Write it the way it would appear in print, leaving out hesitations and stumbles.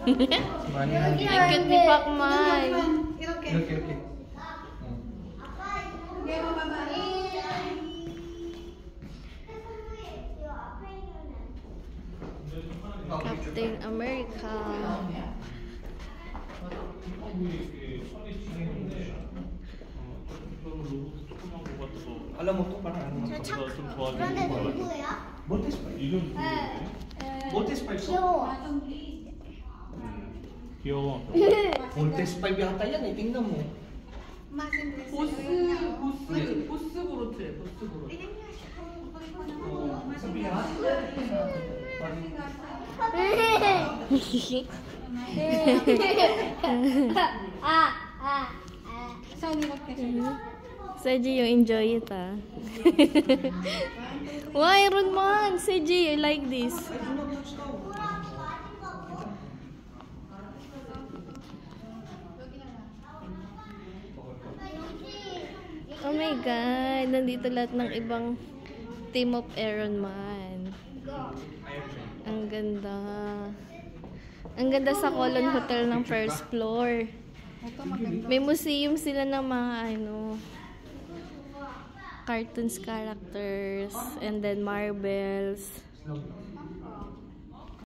Ang cute ni Pacman. 이렇게. Captain America. Alam mo to parang ano to? 그런데 누구예요? 몰테스파이. 이름 몰테스파이. 귀여워. 귀여워. 몰테스파이 yata yan eh. Tingnan mo. 보스 그렇지. Sabi ha? Seji, you enjoy it, ah. Why, Iron Man? Seji, I like this. I do not touch daw. Oh my God, nandito lahat ng ibang team of Iron Man. Ang ganda. Ang ganda sa Colon Hotel ng first floor. May museum sila ng mga cartoons characters and then marbles.